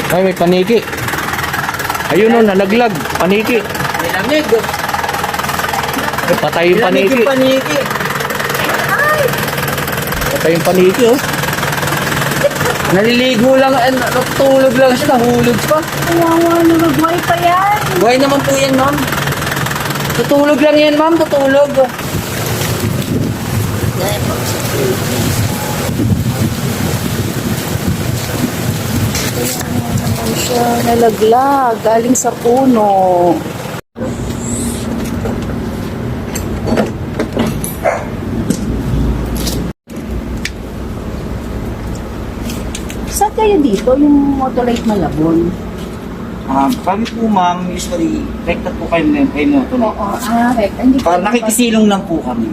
Ay, may paniki. Ayun o, nalaglag. Paniki. May lamig. Ay, patay yung Lamig paniki. yung paniki. Patay yung paniki, oh. Naliligo lang, natutulog lang siya, nahulog pa. Kawawa naman, buhay pa yan. Buhay naman po yan, ma'am. Tutulog lang yan, ma'am, tutulog. Ano siya, nalaglag, galing sa puno. Saan kayo dito, yung Motolite Malabon? Kami po, ma'am, usually, rekta po kayo motor. Oo, hindi Parang nakikisilong lang po kami.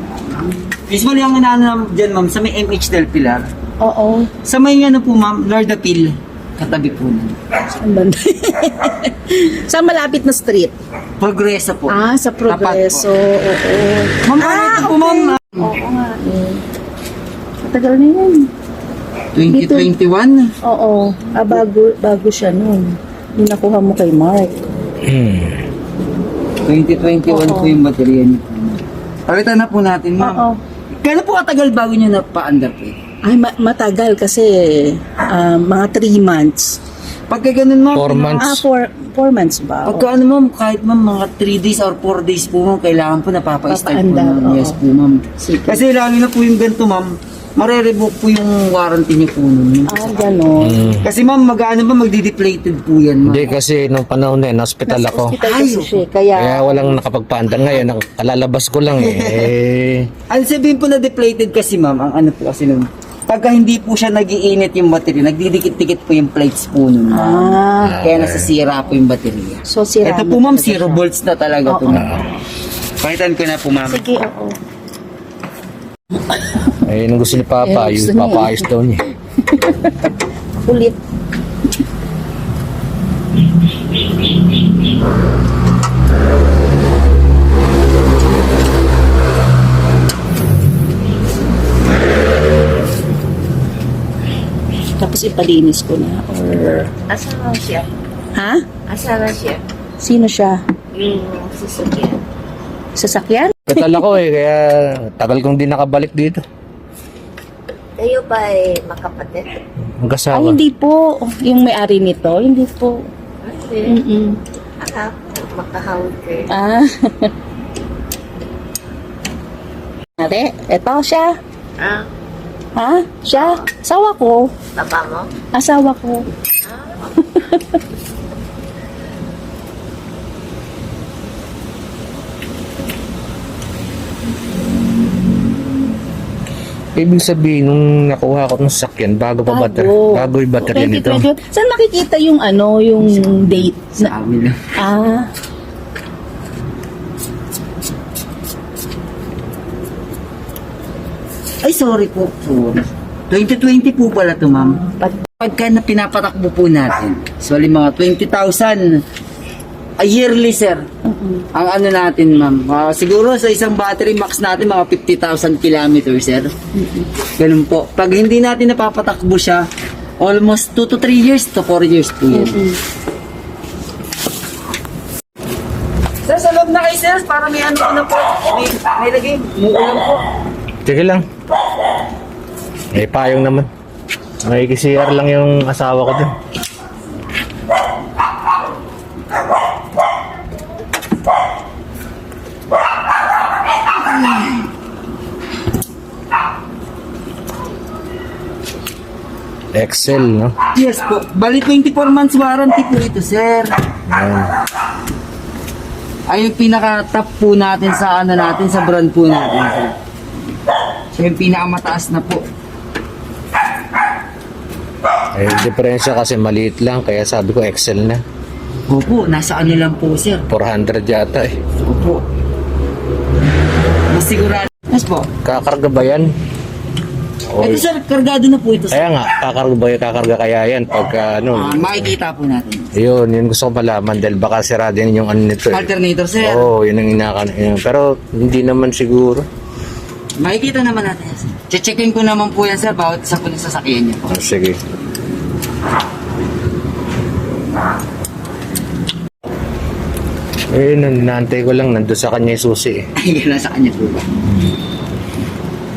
Usually, ang inaano dyan, ma'am, sa may MH Del Pilar. Oo. Sa may ano po, ma'am, Lord Appeal, katabi po nun. Saan banda? Sa malapit na street? Progreso po. Sa Progreso. Oo. Ma'am, ito po, ma'am. Oo nga eh. Matagal na yan. 2021. Oo. Bago siya nun. Yung nakuha mo kay Mark. 2021 Oo. po yung baterya niyo. Palitan na po natin, ma'am. Oo. Kailan po katagal bago niyo napaandar po? Ay, matagal kasi mga 3 months. Pagka ganun, ma'am. 4 months. 4 months ba? Pagka ano, ma'am, kahit ma'am, mga 3 days or 4 days po, ma'am, kailangan po napapa-start po, Papaandar, ma'am. oo. Yes po, ma'am. Sige. Kasi lalo na po yung ganito, ma'am, mare-revoke po yung warranty niyo po nun. Ganon. Kasi ma'am, mag-ano ba, magdi-deflated po yan, ma'am. Hindi kasi nung panahon na yun, hospital Nasa ako. hospital Ay, kasi siya. Kaya, Kaya walang nakapagpaandar. Ngayon, kalalabas ko lang eh. Ang sabihin po na deflated kasi, ma'am, ang ano po kasi nun, pagka hindi po siya nagiinit yung baterya, nagdidikit-dikit po yung plates po nun, ma'am. Kaya nasisira po yung baterya. so sira Ito na po, ma'am, talaga 0 siya. volts na talaga po, Oo. ma'am. Pakitan ko na po, ma'am. Sige, oo. Eh, nung gusto ni Papa, Eh, yung gusto niya papaayos daw niya. Ulit. Tapos ipalinis ko na. Or... Asawa siya. Ha? Asawa siya. Sino siya? Yung sasakyan. Sasakyan? Katal ako eh, kaya tagal kong di nakabalik dito. Kayo ba ay makapatid? Ang Ay, kasawa. hindi po. Yung may-ari nito, hindi po. Hindi. Mm-mm. Ako, makahawag kayo. Ate, eto siya. Ah, Ha? Siya? Asawa ko. baba mo? Asawa ko. Ibig sabihin, nung nakuha ko ng sakyan, bago pa battery. Bago yung battery nito. 2021. Saan makikita yung ano, yung date? Sa amin lang. Ah, Ay, sorry po. Sorry. 2020 po pala to, ma'am. Pagka na pinapatakbo po natin, so mga 20,000 a yearly, sir. Ang ano natin, ma'am. Siguro sa isang battery max natin, mga 50,000 kilometers, sir. Ganun po. Pag hindi natin napapatakbo siya, almost 2 to 3 years to 4 years po yun. Sir, sa loob na kayo, sir, para may ano na po. May lagay. Muulan po. Sige lang. May payong naman. May CR lang yung asawa ko dun. Excel, no? Yes po. Bali 24 months warranty po ito, sir. Ayan. Ay yung pinaka-top po natin sa ano natin, sa brand po natin, sir. So yung pinaka-mataas na po. Eh, diferensya kasi maliit lang, kaya sabi ko Excel na. Opo, nasa ano lang po, sir. 400 yata eh. Opo. Mas sigurado. Yes po. Kakarga ba yan? Oy. Ito, sir, kargado na po ito, sir. Kaya nga, kakarga kaya yan pagka ano. Makikita po natin. Yun gusto ko malaman dahil baka sira din yung ano nito eh. Alternator, sir. Oo, yun ang inakan. Yun. Pero hindi naman siguro. Makikita naman natin, sir. Checkin ko naman po yan, sir, bawat isa po ng sasakyan niya po. Sige. Eh, nanaantay ko lang, nandun sa kanya yung susi eh. Ay, yan, nasa kanya po ba?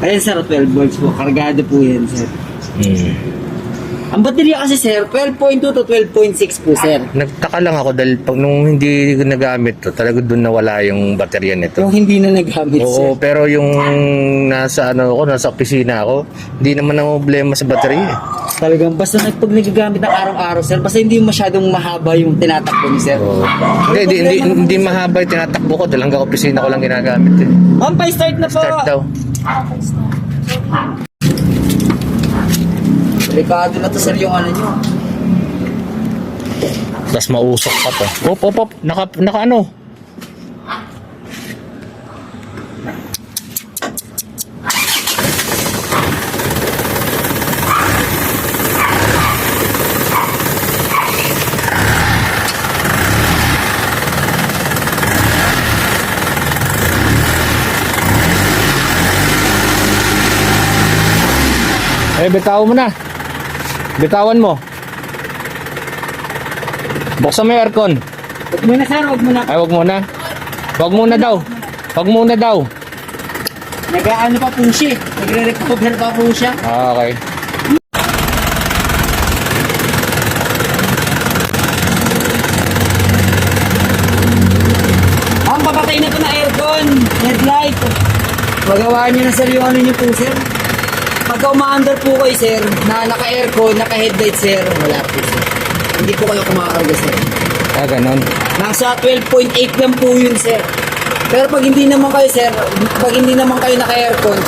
Ayan sir, 12 volts po. Kargado po yan sir. Ang baterya kasi sir, 12.2 to 12.6 po sir. Nagtaka lang ako dahil pag nung hindi ko nagamit to, talaga doon nawala yung baterya nito. Yung hindi na nagamit sir. Oo, pero yung nasa nasa opisina ako, hindi naman ang problema sa baterya eh. Talagang basta pag nagagamit ng araw-araw sir, basta hindi masyadong mahaba yung tinatakbo ni sir. Oo. Hindi mahaba yung tinatakbo ko, dahil hanggang opisina ko lang ginagamit eh. Ma'am, pa-start na po. Start daw. Delikado na to sir yung ano nyo. Tapos mausok pa to. Op. Naka ano? Eh, bitawan mo na. Bitawan mo. Buksan mo yung aircon. Huwag muna sir, huwag muna. Ay, wag muna. Wag muna daw. Wag muna daw. Nag-ano pa po siya. Nagre-recover pa po siya. Ah, okay. Ma'am, papatay na po na aircon. Headlight. Magawa niyo na sir yung ano niyo po sir. Pagka umaandar po kayo sir, na naka-aircon, naka-headlight sir, wala po sir. Hindi po kayo kumakarga sir. Ah, ganon. Nasa 12.8 lang po yun sir. Pero pag hindi naman kayo sir, pag hindi naman kayo naka-aircon,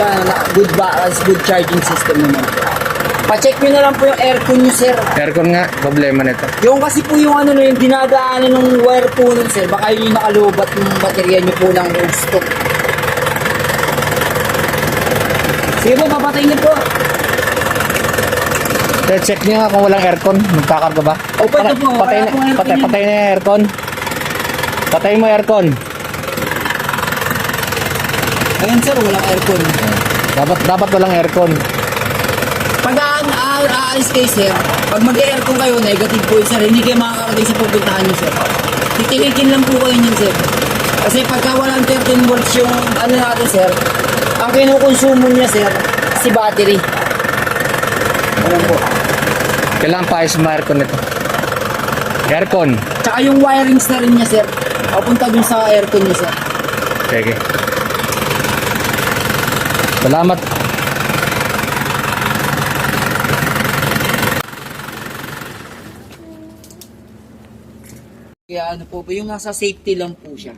good balance, good charging system naman. Pa-check nyo na lang po yung aircon nyo sir. Aircon nga, problema nito. Yung kasi po yung ano na yung dinadaanan ng wire po nun sir, baka yun yung nakalubat yung baterya nyo po ng stock. Sige po, papatay nyo po. Check nyo nga kung walang aircon. Magkakarga ba? Opo, ito po. Patay Wala pong aircon yan. na yung aircon. Patay mo yung aircon. Ayan sir, walang aircon. Dapat walang aircon. Pag aalis kayo sir, pag mag-aircon kayo, negative po yun sir, hindi kayo makakarating sa pupuntahan nyo sir. Titilikin lang po kayo nyo sir. Kasi pagka walang 13 volts yung ano natin sir, ang kinukonsumo niya sir, si battery. Ano po. Kailangan paayos mo aircon nito. Aircon. Tsaka yung wirings na rin niya sir, papunta dun sa aircon niya sir. Sige. Salamat. Kaya ano po, yung nasa safety lang po siya.